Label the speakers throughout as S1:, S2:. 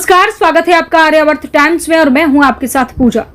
S1: नमस्कार, स्वागत है आपका आर्यावर्त टाइम्स में और मैं हूं आपके साथ पूजा।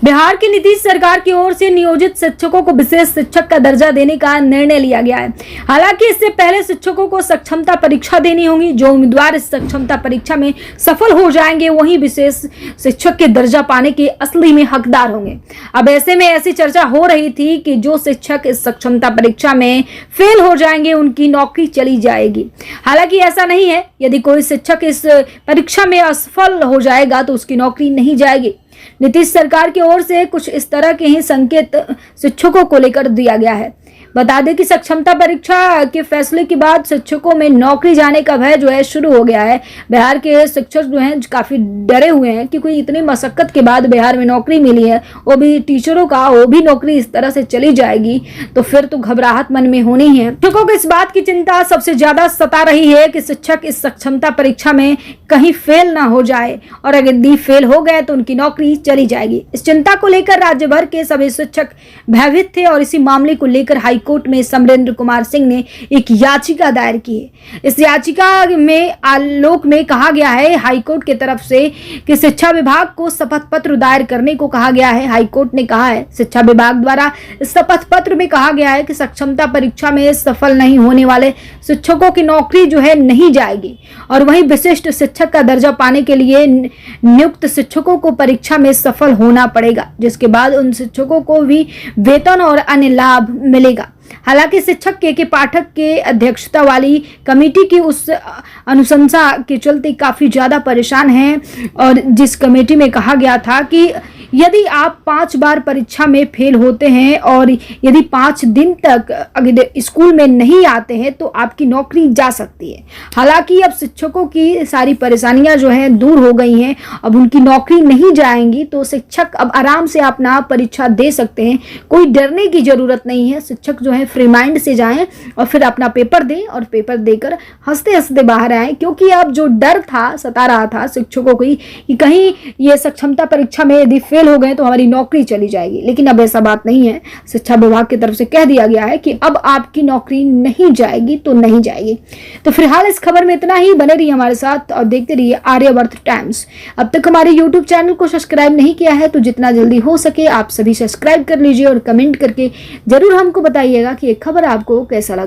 S1: बिहार की नीतीश सरकार की ओर से नियोजित शिक्षकों को विशेष शिक्षक का दर्जा देने का निर्णय लिया गया है। हालांकि इससे पहले शिक्षकों को सक्षमता परीक्षा देनी होगी। जो उम्मीदवार इस सक्षमता परीक्षा में सफल हो जाएंगे वही विशेष शिक्षक के दर्जा पाने के असली में हकदार होंगे। अब ऐसे में ऐसी चर्चा हो रही थी कि जो शिक्षक इस सक्षमता परीक्षा में फेल हो जाएंगे उनकी नौकरी चली जाएगी। हालांकि ऐसा नहीं है। यदि कोई शिक्षक इस परीक्षा में असफल हो जाएगा तो उसकी नौकरी नहीं जाएगी। नीतीश सरकार की ओर से कुछ इस तरह के ही संकेत शिक्षकों को लेकर दिया गया है। बता दें कि सक्षमता परीक्षा के फैसले के बाद शिक्षकों में नौकरी जाने का भय जो है शुरू हो गया है। बिहार के शिक्षक जो हैं काफी डरे हुए हैं कि कोई इतनी मशक्कत के बाद बिहार में नौकरी मिली है, वो भी टीचरों का, वो भी नौकरी इस तरह से चली जाएगी तो फिर तो घबराहट मन में होनी है। शिक्षकों को इस बात की चिंता सबसे ज्यादा सता रही है कि शिक्षक इस सक्षमता परीक्षा में कहीं फेल ना हो जाए और अगर यदि फेल हो गए तो उनकी नौकरी चली जाएगी। इस चिंता को लेकर राज्य भर के सभी शिक्षक भयभीत थे और इसी मामले को लेकर हाईकोर्ट में समरेंद्र कुमार सिंह ने एक याचिका दायर की है। इस याचिका में आलोक में कहा गया है हाईकोर्ट की तरफ से कि शिक्षा विभाग को शपथ पत्र दायर करने को कहा गया है। हाईकोर्ट ने कहा है शिक्षा विभाग द्वारा इस शपथ पत्र में कहा गया है कि सक्षमता परीक्षा में सफल नहीं होने वाले शिक्षकों की नौकरी जो है नहीं जाएगी और वही विशिष्ट शिक्षक का दर्जा पाने के लिए नियुक्त शिक्षकों को परीक्षा में सफल होना पड़ेगा, जिसके बाद उन शिक्षकों को भी वेतन और अन्य लाभ मिलेगा। हालांकि शिक्षक के पाठक के अध्यक्षता वाली कमेटी की उस अनुशंसा के चलते काफी ज्यादा परेशान हैं और जिस कमेटी में कहा गया था कि यदि आप 5 बार परीक्षा में फेल होते हैं और यदि 5 दिन तक अगर स्कूल में नहीं आते हैं तो आपकी नौकरी जा सकती है। हालांकि अब शिक्षकों की सारी परेशानियां जो हैं दूर हो गई हैं, अब उनकी नौकरी नहीं जाएंगी तो शिक्षक अब आराम से अपना परीक्षा दे सकते हैं। कोई डरने की जरूरत नहीं है। शिक्षक जो है फ्री माइंड से जाएं और फिर अपना पेपर दें और पेपर देकर हंसते हंसते बाहर आए, क्योंकि अब जो डर था सता रहा था शिक्षकों को कि कहीं ये सक्षमता परीक्षा में यदि फेल हो गए तो हमारी नौकरी चली जाएगी। लेकिन अब ऐसा बात नहीं है। शिक्षा विभाग की तरफ से कह दिया गया है कि अब आपकी नौकरी नहीं जाएगी तो नहीं जाएगी। तो फिलहाल इस खबर में इतना ही। बने रहिए हमारे साथ और देखते रहिए आर्यावर्त टाइम्स। अब तक हमारे यूट्यूब चैनल को सब्सक्राइब नहीं किया है तो जितना जल्दी हो सके आप सभी सब्सक्राइब कर लीजिए और कमेंट करके जरूर हमको बताइएगा कि ये खबर आपको कैसा लगा।